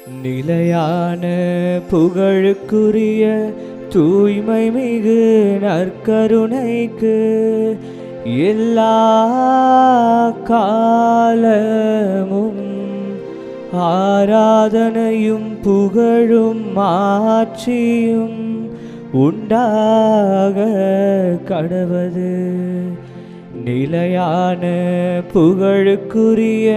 நிலையான புகழுக்குரிய தூய்மை மிகு நற்கருணைக்கு எல்லா காலமும் ஆராதனையும் புகழும் மாட்சியும் உண்டாக கடவது. நிலையான புகழுக்குரிய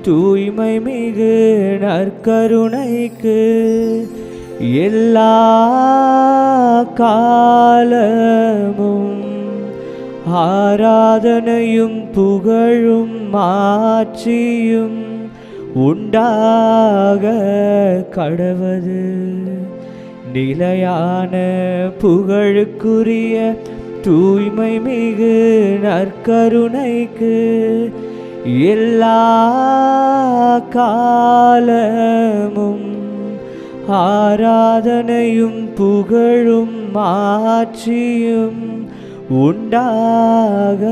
தூய்மை மிகு நற்கருணைக்கு எல்லா காலமும் ஆராதனையும் புகழும் மாட்சியும் உண்டாக கடவது. நிலையான புகழுக்குரிய தூய்மை மிகு நற்கருணைக்கு எல்லா காலமும் ஆராதனையும் புகழும் மாட்சியும் உண்டாக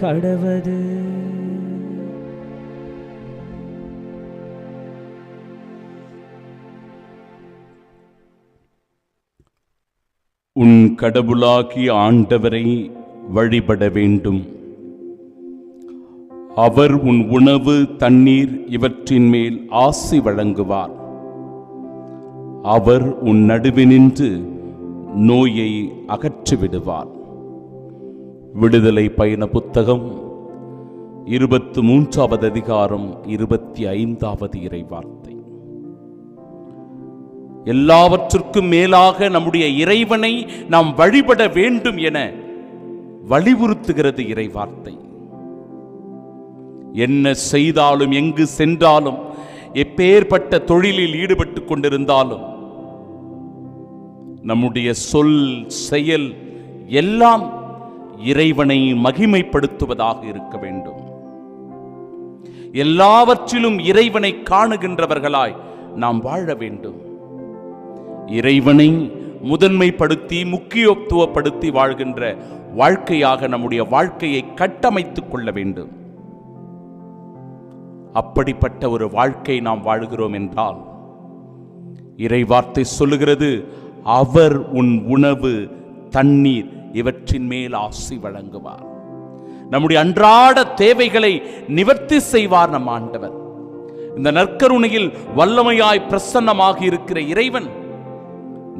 கடவது. உன் கடவுளாகிய ஆண்டவரை வழிபட வேண்டும். அவர் உன் உணவு, தண்ணீர் இவற்றின் மேல் ஆசி வழங்குவார். அவர் உன் நடுவே நின்று நோயை அகற்றிவிடுவார். விடுதலை பயண புத்தகம் 23வது அதிகாரம் 25வது இறைவார்த்தை. எல்லாவற்றுக்கும் மேலாக நம்முடைய இறைவனை நாம் வழிபட வேண்டும் என வலியுறுத்துகிறது இறைவார்த்தை. என்ன செய்தாலும், எங்கு சென்றாலும், எப்பேற்பட்ட தொழிலில் ஈடுபட்டு கொண்டிருந்தாலும் நம்முடைய சொல், செயல் எல்லாம் இறைவனை மகிமைப்படுத்துவதாக இருக்க வேண்டும். எல்லாவற்றிலும் இறைவனை காணுகின்றவர்களாய் நாம் வாழ வேண்டும். இறைவனை முதன்மைப்படுத்தி முக்கியத்துவப்படுத்தி வாழ்கின்ற வாழ்க்கையாக நம்முடைய வாழ்க்கையை கட்டமைத்துக் கொள்ள வேண்டும். அப்படிப்பட்ட ஒரு வாழ்க்கை நாம் வாழ்கிறோம் என்றால் இறைவார்த்தை சொல்லுகிறது, அவர் உன் உணவு, தண்ணீர் இவற்றின் மேல் ஆசி வழங்குவார். நம்முடைய அன்றாட தேவைகளை நிவர்த்தி செய்வார் நம் ஆண்டவர். இந்த நற்கருணையில் வல்லமையாய் பிரசன்னமாகி இருக்கிற இறைவன்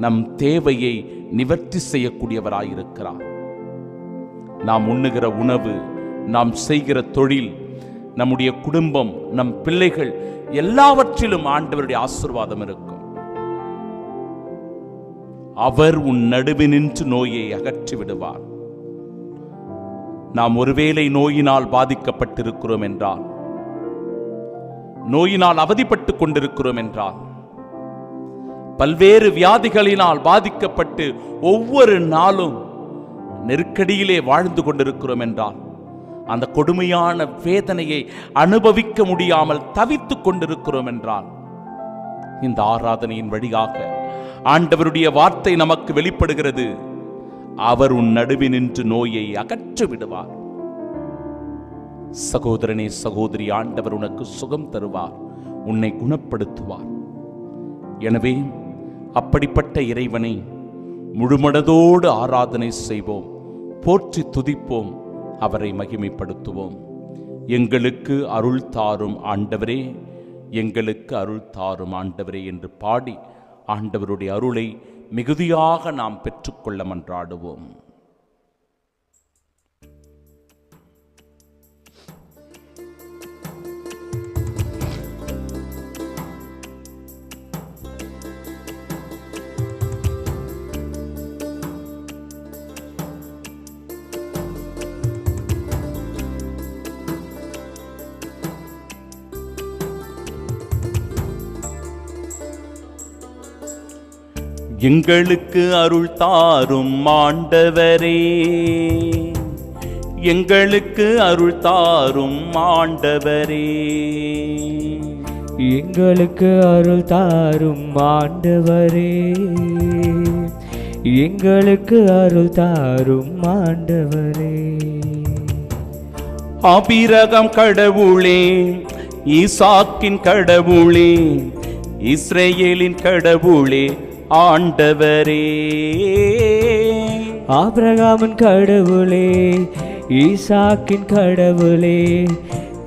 நம் தேவையை நிவர்த்தி செய்யக்கூடியவராயிருக்கிறார். நாம் உண்ணுகிற உணவு, நாம் செய்கிற தொழில், நம்முடைய குடும்பம், நம் பிள்ளைகள் எல்லாவற்றிலும் ஆண்டவருடைய ஆசீர்வாதம் இருக்கும். அவர் உன் நடுவே நின்று நோயை அகற்றி விடுவார். நாம் ஒருவேளை நோயினால் பாதிக்கப்பட்டிருக்கிறோம் என்றால், நோயினால் அவதிப்பட்டுக் கொண்டிருக்கிறோம் என்றால், பல்வேறு வியாதிகளினால் பாதிக்கப்பட்டு ஒவ்வொரு நாளும் நெருக்கடியிலே வாழ்ந்து கொண்டிருக்கிறோம் என்றால், அந்த கொடுமையான வேதனையை அனுபவிக்க முடியாமல் தவித்துக் கொண்டிருக்கிறோம் என்றால், இந்த ஆராதனையின் வழியாக ஆண்டவருடைய வார்த்தை நமக்கு வெளிப்படுகிறது. அவர் உன் நடுவே நின்று நோயை அகற்றி விடுவார். சகோதரனே, சகோதரி, ஆண்டவர் உனக்கு சுகம் தருவார், உன்னை குணப்படுத்துவார். எனவே அப்படிப்பட்ட இறைவனை முழுமனதோடு ஆராதனை செய்வோம், போற்றி துதிப்போம், அவரை மகிமைப்படுத்துவோம். எங்களுக்கு அருள் தாரும் ஆண்டவரே, எங்களுக்கு அருள் தாரும் ஆண்டவரே என்று பாடி ஆண்டவருடைய அருளை மிகுதியாக நாம் பெற்றுக்கொள்ள மன்றாடுவோம். எங்களுக்கு அருள் தாரும் ஆண்டவரே, எங்களுக்கு அருள் தாரும் ஆண்டவரே, எங்களுக்கு அருள் தாரும் ஆண்டவரே, எங்களுக்கு அருள் தாரும் ஆண்டவரே. ஆபிரகாம் கடவுளே, ஈசாக்கின் கடவுளே, இஸ்ரேலின் கடவுளே ஆண்டவரே. ஆபிரகாமின் கடவுளே, ஈசாக்கின் கடவுளே,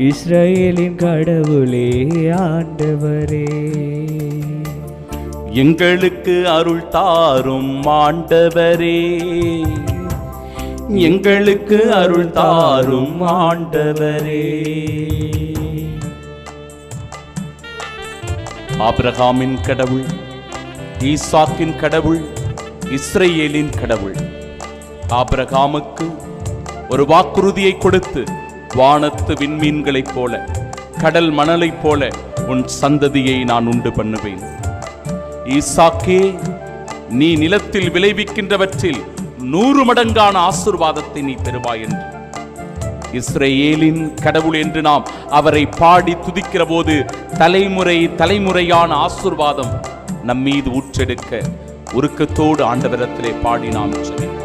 இஸ்ரேலின் கடவுளே ஆண்டவரே. எங்களுக்கு அருள் தாரும் ஆண்டவரே, எங்களுக்கு அருள் தாரும் ஆண்டவரே. ஆபிரகாமின் கடவுள், ஈசாக்கின் கடவுள், இஸ்ரேலின் கடவுள் ஆபிரகாமுக்கு ஒரு வாக்குறுதியை கொடுத்து, வானத்து விண்மீன்களைப் போல, கடல் மணலைப் போல உன் சந்ததியை நான் உண்டு பண்ணுவேன். ஈசாக்கே, நீ நிலத்தில் விளைவிக்கின்றவற்றில் 100 மடங்கான ஆசீர்வாதத்தை நீ பெறுவாய் என்று. இஸ்ரேலின் கடவுள் என்று நாம் அவரை பாடி துதிக்கிற போது தலைமுறை தலைமுறையான ஆசீர்வாதம் நம் மீது ஊற்றெடுக்க உருக்கத்தோடு ஆண்டவரிடத்திலே பாடி நாம் செல்வோம்.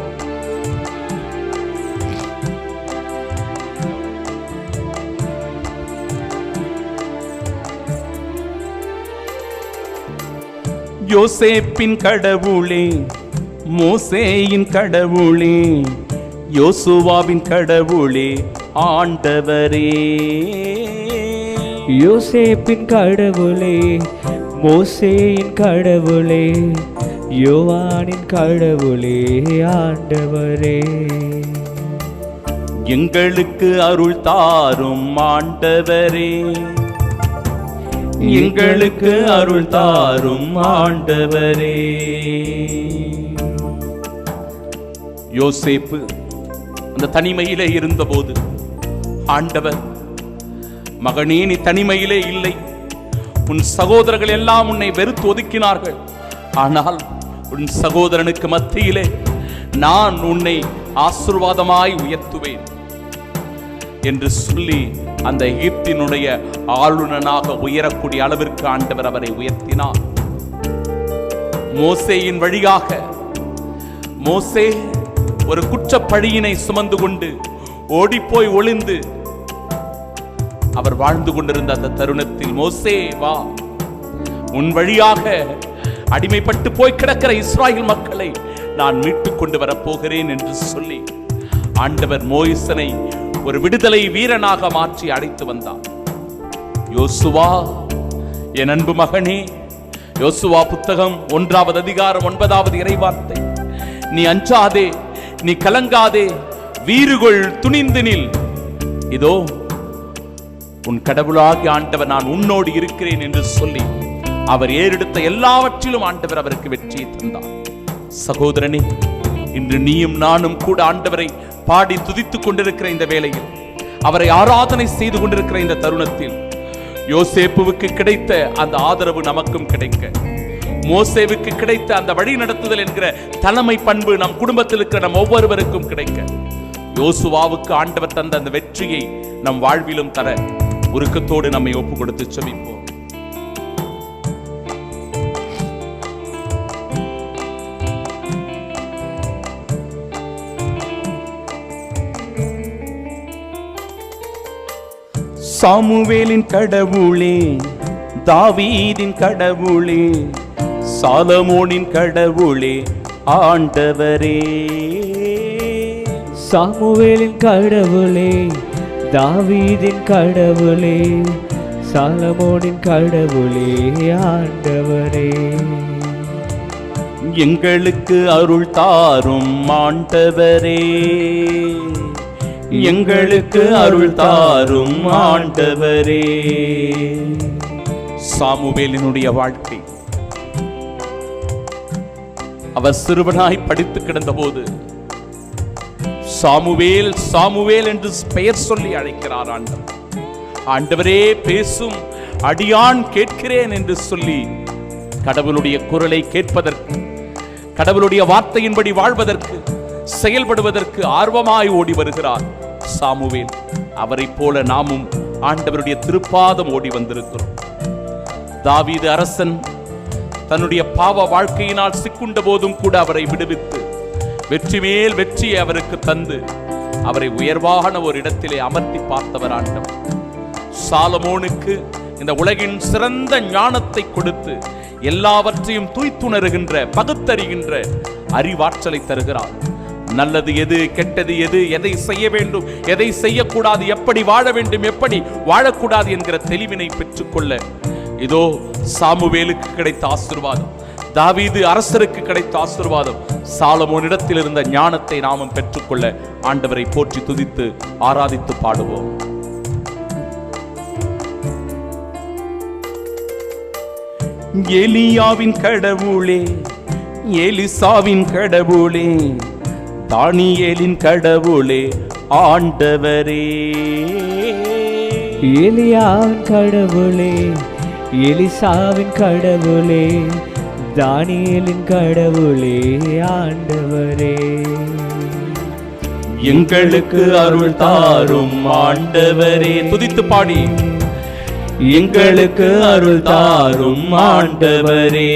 யோசேப்பின் கடவுளே, மோசேயின் கடவுளே, யோசுவாவின் கடவுளே ஆண்டவரே. யோசேப்பின் கடவுளே, மோசேயின் கடவுளே, யோவானின் கடவுளே ஆண்டவரே. எங்களுக்கு அருள் தாரும் ஆண்டவரே, எங்களுக்கு அருள் தாரும் ஆண்டவரே. யோசேப்பு அந்த தனிமையிலே இருந்தபோது ஆண்டவர், மகனே நீ தனிமையிலே இல்லை, உன் சகோதரர்கள் எல்லாம் உன்னை வெறுத்து ஒதுக்கினார்கள், ஆனால் உன் சகோதரனுக்கு மத்தியிலே நான் உன்னை ஆசீர்வாதமாய் உயர்த்துவேன் என்று சொல்லி அந்த எகிப்தினுடைய ஆளுநனாக உயரக்கூடிய அளவிற்கு ஆண்டவர் அவரை உயர்த்தினார். மோசேயின் வழியாக மோசே ஒரு குற்றப்பழியினை சுமந்து கொண்டு ஓடிப்போய் ஒளிந்து அவர் வாழ்ந்து கொண்டிருந்த அந்த தருணத்தில், மோசே வா, உன் வழியாக அடிமைப்பட்டு போய் கிடக்கிற இஸ்ராயேல் மக்களை நான் மீட்டுக் கொண்டு வரப்போகிறேன் என்று சொல்லி ஆண்டவர் மோசேயை ஒரு விடுதலை வீரனாக மாற்றி அழைத்து வந்தார். யோசுவா, என் அன்பு மகனே, யோசுவா புத்தகம் 1ஆவது அதிகாரம் 9வது இறைவார்த்தை, நீ அஞ்சாதே, நீ கலங்காதே, வீறுகொள், துணிந்து நில், இதோ உன் கடவுளாகிய ஆண்டவர் நான் உன்னோடு இருக்கிறேன் என்று சொல்லி அவர் ஏறெடுத்த எல்லாவற்றிலும் ஆண்டவர் அவருக்கு வெற்றியை தந்தார். சகோதரனே, இன்று நீயும் நானும் கூட ஆண்டவரை பாடி துதித்துக் கொண்டிருக்கிற இந்த வேளையில், அவரை ஆராதனை செய்து கொண்டிருக்கிற இந்த தருணத்தில், யோசேப்புவுக்கு கிடைத்த அந்த ஆதரவு நமக்கும் கிடைக்க, மோசேவுக்கு கிடைத்த அந்த வழி நடத்துதல் என்கிற தலைமை பண்பு நம் குடும்பத்தில் இருக்கிற நம் ஒவ்வொருவருக்கும் கிடைக்க, யோசுவாவுக்கு ஆண்டவர் தந்த அந்த வெற்றியை நம் வாழ்விலும் தர உருக்கத்தோடு நம்மை ஒப்பு கொடுத்து செபிப்போம். சாமுவேலின் கடவுளே, தாவீதின் கடவுளே, சாலமோனின் கடவுளே ஆண்டவரே. சாமுவேலின் கடவுளே, தாவீதின் கடவுளே, சாலமோனின் கடவுளே ஆண்டவரே. எங்களுக்கு அருள் தாரும் ஆண்டவரே, எங்களுக்கு அருள் தாரும் ஆண்டவரே. சாமுவேலினுடைய வாழ்க்கை, அவர் சிறுவனாய் படித்து கிடந்த போது சாமுவேல் சாமுவேல் என்று பெயர் சொல்லி அழைக்கிறார் ஆண்டவர். ஆண்டவரே பேசும், அடியான் கேட்கிறேன் என்று சொல்லி கடவுளுடைய குரலை கேட்பதற்கு, கடவுளுடைய வார்த்தையின்படி வாழ்வதற்கு, செயல்படுவதற்கு ஆர்வமாய் ஓடி வருகிறார் சாமுவேல். அவரை போல நாமும் ஆண்டவருடைய திருப்பாதம் ஓடி வந்திருக்கிறோம். தாவீது அரசன் தன்னுடைய பாவ வாழ்க்கையினால் சிக்குண்ட போதும் கூட அவரை விடுவித்து வெற்றி மேல் வெற்றியை அவருக்கு தந்து அவரை உயர்வான ஒரு இடத்திலே அமர்த்தி பார்த்தவர் ஆண்டவர். சாலமோனுக்கு இந்த உலகின் சிறந்த ஞானத்தை கொடுத்து எல்லாவற்றையும் தூய்த்துணர்கின்ற பகுத்தறிகின்ற அறிவாற்றலை தருகிறார். நல்லது எது, கெட்டது எது, எதை செய்ய வேண்டும், எதை செய்யக்கூடாது, எப்படி வாழ வேண்டும், எப்படி வாழக்கூடாது என்கிற தெளிவினை பெற்றுக்கொள்ள இதோ சாமுவேலுக்கு கிடைத்த ஆசீர்வாதம், தாவீது அரசருக்கு கிடைத்த ஆசீர்வாதம், சாலமோனிடத்தில் இருந்த ஞானத்தை நாமும் பெற்றுக்கொள்ள ஆண்டவரை போற்றி துதித்து ஆராதித்து பாடுவோம். எலியாவின் கடவுளே, எலிசாவின் கடவுளே, தானியேலின் கடவுளே ஆண்டவரே. எலியாவின் கடவுளே, எலிசாவின் கடவுளே, தானியேலின் கடவுளே ஆண்டவரே. எங்களுக்கு அருள் தாரும் ஆண்டவரே. துதித்து பாடி, எங்களுக்கு அருள் தாரும் ஆண்டவரே,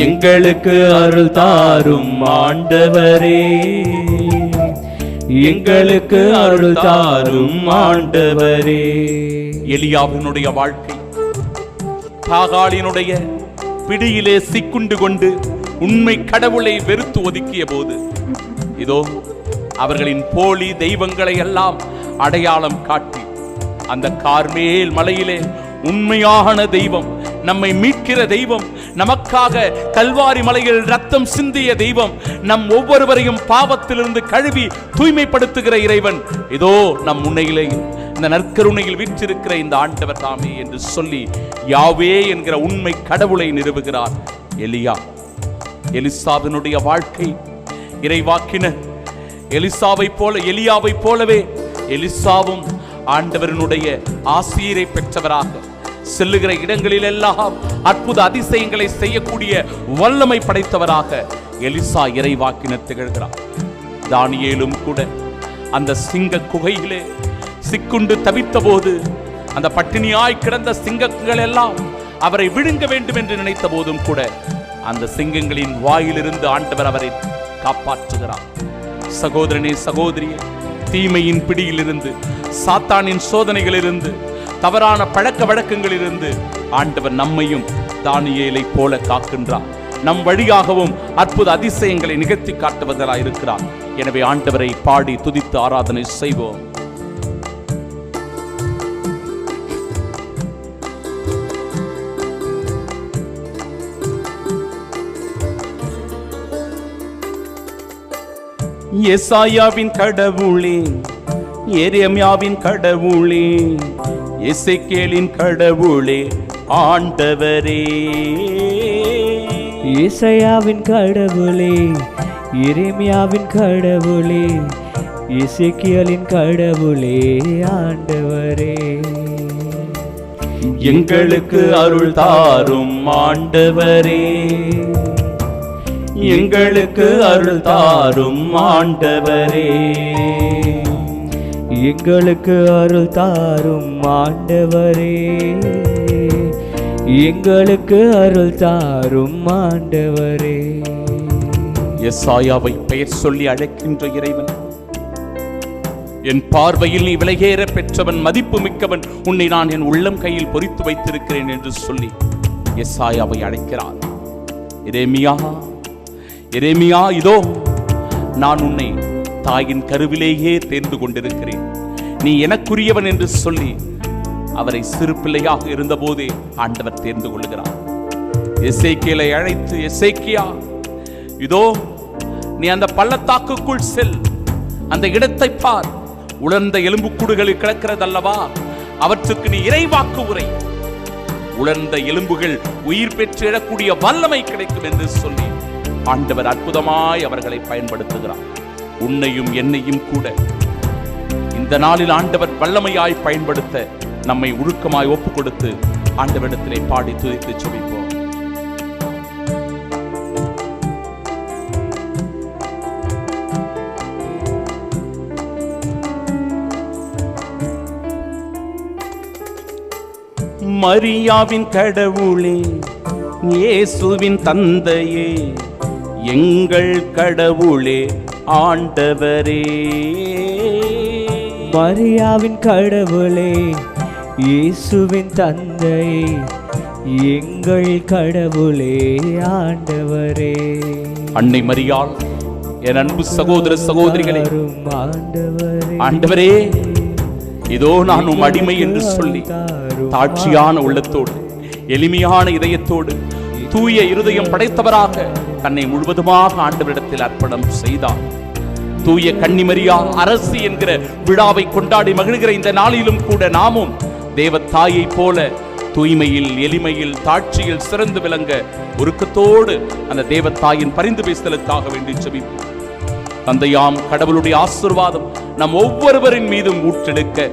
எங்களுக்கு அருள் தாரும் ஆண்டவரே, எங்களுக்கு அருள் தாரும் ஆண்டவரே. எலியாவினுடைய வாழ்க்கை பாகாலினுடைய பிடியிலே சிக்குண்டு கொண்டு உண்மை கடவுளை வெறுத்து ஒதுக்கிய போது இதோ அவர்களின் போலி தெய்வங்களை எல்லாம் அடையாளம் காட்டி அந்த கார்மேல் மலையிலே உண்மையான தெய்வம், நம்மை மீட்கிற தெய்வம், நமக்காக கல்வாரி மலையில் ரத்தம் சிந்திய தெய்வம், நம் ஒவ்வொருவரையும் பாவத்திலிருந்து கழுவி தூய்மைப்படுத்துகிற இறைவன் இதோ நம் முன்னையிலே இந்த நற்கருணையில் வீற்றிருக்கிற இந்த ஆண்டவர் தாமே என்று சொல்லி யாவே என்கிற உண்மை கடவுளை நிறுவுகிறார் எலியா. எலிசாவினுடைய வாழ்க்கை இறைவாக்கின எலிசாவை போல, எலியாவை போலவே எலிசாவும் ஆண்டவரினுடைய ஆசீரை பெற்றவராக செல்லுகிற இடங்களில் எல்லாம் அற்புத அதிசயங்களை செய்யக்கூடிய வல்லமை படைத்தவராக எலிசா இறைவாக்கினர் திகழ்கிறார். தானியேலும் கூட அந்த சிங்க குகையிலே சிக்குண்டு தவித்த போது அந்த பட்டினியாய் கிடந்த சிங்கங்கள் எல்லாம் அவரை விழுங்க வேண்டும் என்று நினைத்த போதும் கூட அந்த சிங்கங்களின் வாயிலிருந்து ஆண்டவர் அவரை காப்பாற்றுகிறார். சகோதரனே, சகோதரியே, தீமையின் பிடியிலிருந்து, சாத்தானின் சோதனைகளிலிருந்து, தவறான பழக்க வழக்கங்களிலிருந்து ஆண்டவர் நம்மையும் தானியேலை போல காக்கின்றார். நம் வழியாகவும் அற்புத அதிசயங்களை நிகழ்த்தி காட்டுவதாக இருக்கிறார். எனவே ஆண்டவரை பாடி துதித்து ஆராதனை செய்வோம். எசாயாவின் கடவுளே, எரேமியாவின் கடவுளே, எசேக்கியேலின் கடவுளே ஆண்டவரே. ஏசாயாவின் கடவுளே, எரேமியாவின் கடவுளே, எசேக்கியேலின் கடவுளே ஆண்டவரே. எங்களுக்கு அருள் தாரும் ஆண்டவரே, எங்களுக்கு அருள் தாரும் ஆண்டவரே, எங்களுக்கு அருள் தாரும் ஆண்டவரே, எங்களுக்கு அருள் தாரும் ஆண்டவரே. எசாயாவை பெயர் சொல்லி அழைக்கின்ற இறைவன், என் பார்வையில் நீ விலையேற பெற்றவன், மதிப்பு மிக்கவன், உன்னை நான் என் உள்ளம் கையில் பொறித்து வைத்திருக்கிறேன் என்று சொல்லி எசாயாவை அழைக்கிறார். எரேமியா, எரேமியா, இதோ நான் உன்னை தாயின் கருவிலேயே தேர்ந்து கொண்டிருக்கிறேன், நீ எனக்குரியவன் என்று சொல்லி அவரை சிறு பிள்ளையாக இருந்த போதே ஆண்டவர் தேர்ந்து கொள்கிறார். எசேக்கியேலை அழைத்து, எசேக்கியா, இதோ நீ அந்த பள்ளத்தாக்குக்குள் செல், அந்த இடத்தை பார், உலர்ந்த எலும்புக்கூடுகளில் கிடக்கிறதல்லவா, அவற்றுக்கு நீ இறைவாக்கு உரை, உலர்ந்த எலும்புகள் உயிர் பெற்று எழக்கூடிய வல்லமை கிடைக்கும் என்று சொல்லி ஆண்டவர் அற்புதமாய் அவர்களை பயன்படுத்துகிறார். உன்னையும் என்னையும் கூட இந்த நாளில் ஆண்டவர் வல்லமையாய் பயன்படுத்த நம்மை உருக்கமாய் ஒப்பு கொடுத்து ஆண்டவரிடத்திலே பாடி துதித்து ஜெபிப்போம். மரியாவின் கடவுளே, இயேசுவின் தந்தையே, எங்கள் கடவுளே ஆண்டவரே. மரியாவின் கடவுளே, இயேசுவின் தந்தை எங்கள் கடவுளே ஆண்டவரே. அன்னை மரியாள், என் அன்பு சகோதர சகோதரிகளே, ஆண்டவரே இதோ நான் உம் அடிமை என்று சொல்லி தாட்சியான உள்ளத்தோடு எளிமையான இதயத்தோடு தூய இருதயம் படைத்தவராக தன்னை முழுவதுமாக ஆண்டவரிடத்தில் அர்ப்பணம் செய்தார். தூய கன்னிமரியா அரசி என்கிற விழாவை கொண்டாடி மகிழ்கிற இந்த நாளிலும் கூட நாமும் தேவத்தாயை போல தூய்மையில் எளிமையில் தாட்சியில் சிறந்து விளங்க உருக்கத்தோடு அந்த தேவத்தாயின் பரிந்து பேசுதலுக்காக வேண்டி ஜெபிப்போம். தந்தையாம் கடவுளுடைய ஆசீர்வாதம் நம் ஒவ்வொருவரின் மீதும் ஊற்றெடுக்க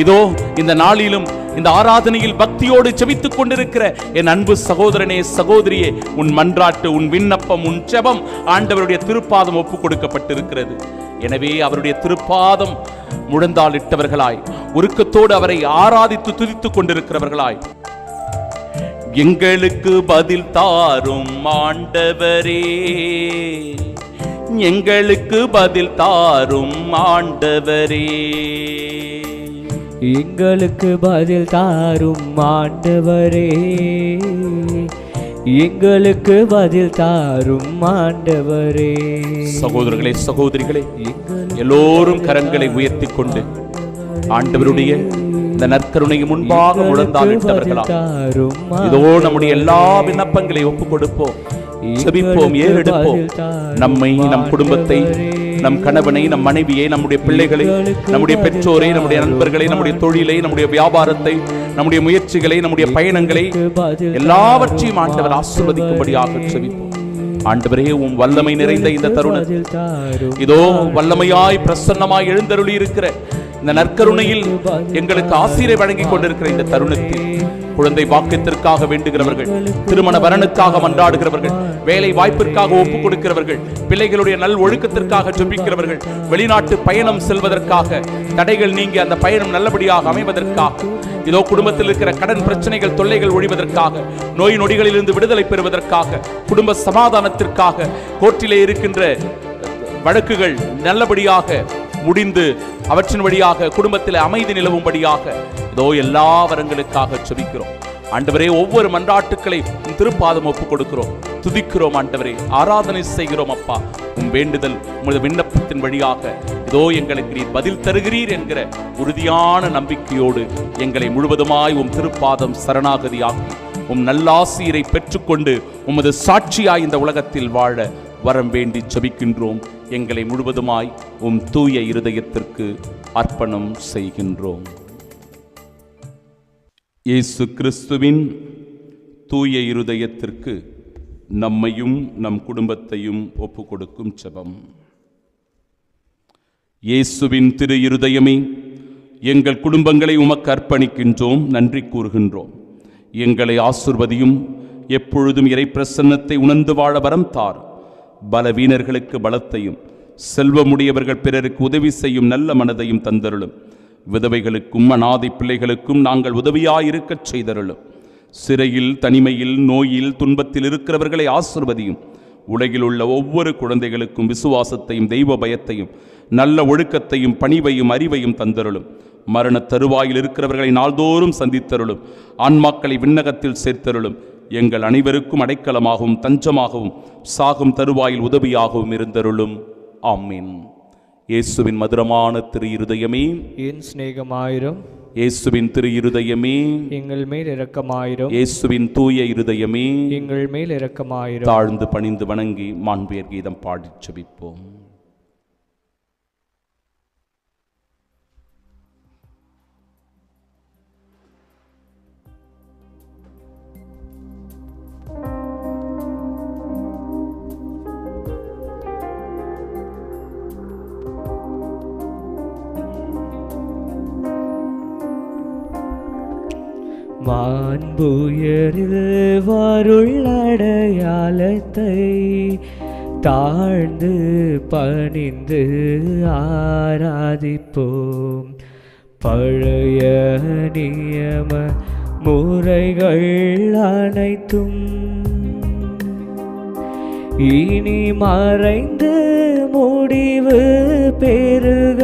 இதோ இந்த நாளிலும் இந்த ஆராதனையில் பக்தியோடு ஜெபித்துக் கொண்டிருக்கிற என் அன்பு சகோதரனே சகோதரியே, உன் மன்றாட்டு, உன் விண்ணப்பம், உன் ஜெபம் ஆண்டவருடைய திருப்பாதம் ஒப்புக் கொடுக்கப்பட்டிருக்கிறது. எனவே அவருடைய திருப்பாதம் முழந்தாளிட்டவர்களாய் உருக்கத்தோடு அவரை ஆராதித்து துதித்துக் கொண்டிருக்கிறவர்களாய், எங்களுக்கு பதில் தாரும் ஆண்டவரே, எங்களுக்கு பதில் தாரும் ஆண்டவரே, எங்களுக்கு பதில் தாரும் ஆண்டவரே, எங்களுக்கு பதில் தாரும் ஆண்டவரே. சகோதரர்களே சகோதரிகளே, எல்லோரும் கரங்களை உயர்த்தி கொண்டு ஆண்டவருடைய இந்த நற்கருணைக்கு முன்பாக முழந்தாளிட்டவர்களாம் இதோ நம்முடைய எல்லா விண்ணப்பங்களை ஒப்புக் கொடுப்போம், ஜெபிப்போம், ஏறெடுப்போம். நம்மை, நம் குடும்பத்தை, நம் கணவனை, நம் மனைவியை, நம்முடைய பிள்ளைகளை, நம்முடைய பெற்றோரை, நம்முடைய நண்பர்களை, நம்முடைய தொழிலை, நம்முடைய வியாபாரத்தை, நம்முடைய முயற்சிகளை, நம்முடைய பயணங்களை எல்லாவற்றையும் ஆண்டவர் ஆசீர்வதிக்கும்படியாக ஜெபிப்போம். ஆண்டவரே, உம் வல்லமை நிறைந்த இந்த தருணம் இதோ வல்லமையாய் பிரசன்னமாய் எழுந்தருளி இருக்கிற இந்த நற்கருணையில் எங்களுக்கு ஆசீரை வழங்கி கொண்டிருக்கிற இந்த தருணத்தில் குழந்தை பாக்கியத்திற்காக வேண்டுகிறவர்கள், திருமண வரனுக்காக மன்றாடுகிறவர்கள், வேலை வாய்ப்பிற்காக ஒப்புக் கொடுக்கிறவர்கள், பிள்ளைகளுடைய நல் ஒழுக்கத்திற்காக ஜெபிக்கிறவர்கள், வெளிநாட்டு பயணம் செல்வதற்காக தடைகள் நீங்கி அந்த பயணம் நல்லபடியாக அமைவதற்காக, இதோ குடும்பத்தில் இருக்கிற கடன் பிரச்சனைகள் தொல்லைகள் ஒழிவதற்காக, நோய் நொடிகளிலிருந்து விடுதலை பெறுவதற்காக, குடும்ப சமாதானத்திற்காக, கோர்ட்டிலே இருக்கின்ற வழக்குகள் நல்லபடியாக முடிந்து அவற்றின் வழியாக குடும்பத்தில் அமைதி நிலவும்படியாக இதோ எல்லா வரங்களுக்காக ஜெபிக்கிறோம். ஆண்டவரே, ஒவ்வொரு மன்றாட்டுக்களை திருப்பாதம் ஒப்புக் கொடுக்கிறோம், துதிக்கிறோம். ஆண்டவரே, ஆராதனை செய்கிறோம். அப்பா, உம் வேண்டுதல், உமது விண்ணப்பத்தின் வழியாக இதோ எங்களுக்கு நீர் பதில் தருகிறீர் என்கிற உறுதியான நம்பிக்கையோடு எங்களை முழுவதுமாய் உம் திருப்பாதம் சரணாகதியாக்கி உம் நல்லாசீரை பெற்றுக்கொண்டு உமது சாட்சியாய் இந்த உலகத்தில் வாழ வரம் வேண்டி ஜெபிக்கின்றோம். எங்களை முழுவதுமாய் உம் தூய இருதயத்திற்கு அர்ப்பணம் செய்கின்றோம். இயேசு கிறிஸ்துவின் தூய இருதயத்திற்கு நம்மையும் நம் குடும்பத்தையும் ஒப்புக் கொடுக்கும் ஜெபம். இயேசுவின் திரு இருதயமே, எங்கள் குடும்பங்களை உமக்கு அர்ப்பணிக்கின்றோம், நன்றி கூறுகின்றோம். எங்களை ஆசீர்வதியும், எப்பொழுதும் இறை பிரசன்னத்தை உணர்ந்து வாழ வரம் தார். பலவீனர்களுக்கு பலத்தையும், செல்வமுடையவர்கள் பிறருக்கு உதவி செய்யும் நல்ல மனதையும் தந்தருளும். விதவைகளுக்கும் அநாதை பிள்ளைகளுக்கும் நாங்கள் உதவியாயிருக்கச் செய்தருளும். சிறையில், தனிமையில், நோயில், துன்பத்தில் இருக்கிறவர்களை ஆசீர்வதியும். உலகில் உள்ள ஒவ்வொரு குழந்தைகளுக்கும் விசுவாசத்தையும் தெய்வ பயத்தையும் நல்ல ஒழுக்கத்தையும் பணிவையும் அறிவையும் தந்தருளும். மரண தருவாயில் இருக்கிறவர்களை நாள்தோறும் சந்தித்தருளும். ஆன்மாக்களை விண்ணகத்தில் சேர்த்தருளும். எங்கள் அனைவருக்கும் அடைக்கலமாகவும் தஞ்சமாகவும் சாகும் தருவாயில் உதவியாகவும் இருந்தருளும். ஆமீன். இயேசுவின் மதுரமான திரு இருதயமே, என் சிநேகமாயிரும். இயேசுவின் திரு இருதயமே, எங்கள் மேல் இரக்கமாயிரும். இயேசுவின் தூய இருதயமே, எங்கள் மேல் இரக்கமாயிரும். தாழ்ந்து பணிந்து வணங்கி மாண்பியர் கீதம் பாடிச் ஜெபிப்போம். மாண்புயரில் வருள்ளடையாளத்தை தாழ்ந்து பணிந்து ஆராதிப்போம். பழைய நியம முறைகள் அனைத்தும் இனி மறைந்து முடிவு பெறுக.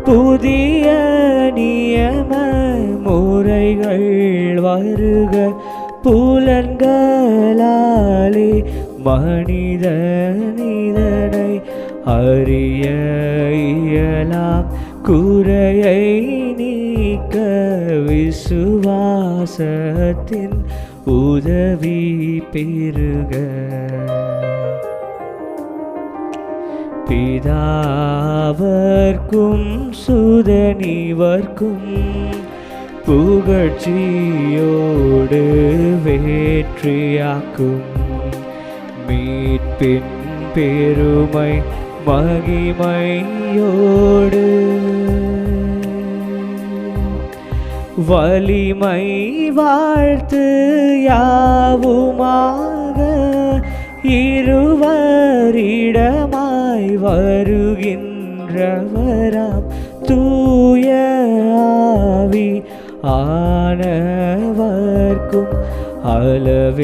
புதிய நியம முறைகள் வருக புலன்களாலே மனிதனை அறிய இயலாம் குறையை நீக்க விசுவாசத்தின் உதவி பெருக. பிதாவர்க்கும் சுதனிவர்க்கும் புகழ்ச்சியோடு வேற்றியாக்கும் மீட்பின் பெருமை மகிமையோடு வலிமை வாழ்த்து யாவுமாக இருவரிடமாய் வருகின்றவராம் தூய ஆவி ஆனவர்க்கும் அளவில்லாத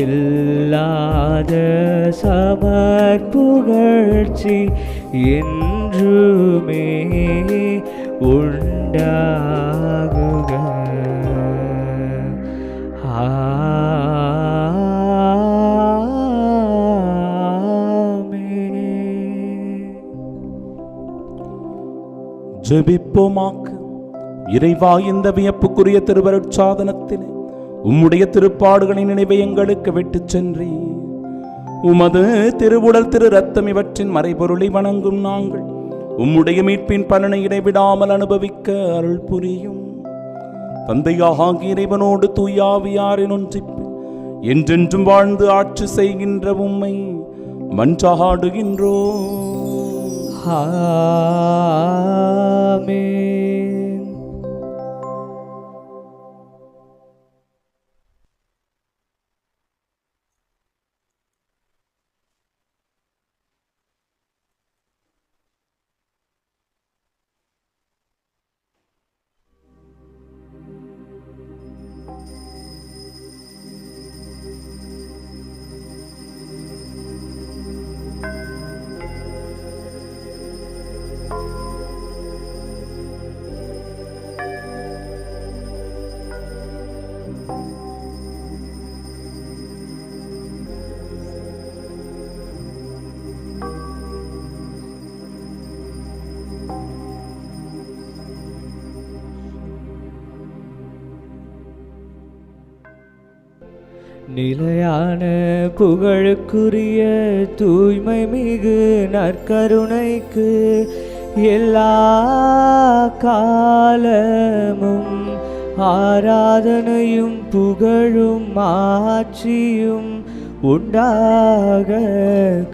சமர்ப்புகழ்ச்சி என்றுமே உண்டாகுக. ஜெபிப்போமாக. இறைவா, இந்த வியப்புக்குரிய திருவருட்சாதனத்திலே உம்முடைய திருப்பாடுகளின் நினைவை எங்களுக்கு விட்டுச் சென்றே. உமது திருவுடல் திரு ரத்தம் இவற்றின் மறைபொருளை வணங்கும் நாங்கள் உம்முடைய மீட்பின் பலனை இடைவிடாமல் அனுபவிக்க அருள் புரியும். தந்தையாகிய இறைவனோடு தூயாவியாரின் ஒன்றிப்பு என்றென்றும் வாழ்ந்து ஆட்சி செய்கின்ற உம்மை மன்றாடுகின்றோம். ஆமென். நிலையான புகழுக்குரிய தூய்மை மிகு நற்கருணைக்கு எல்லா காலமும் ஆராதனையும் புகழும் ஆட்சியும் உண்டாக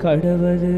கடவது.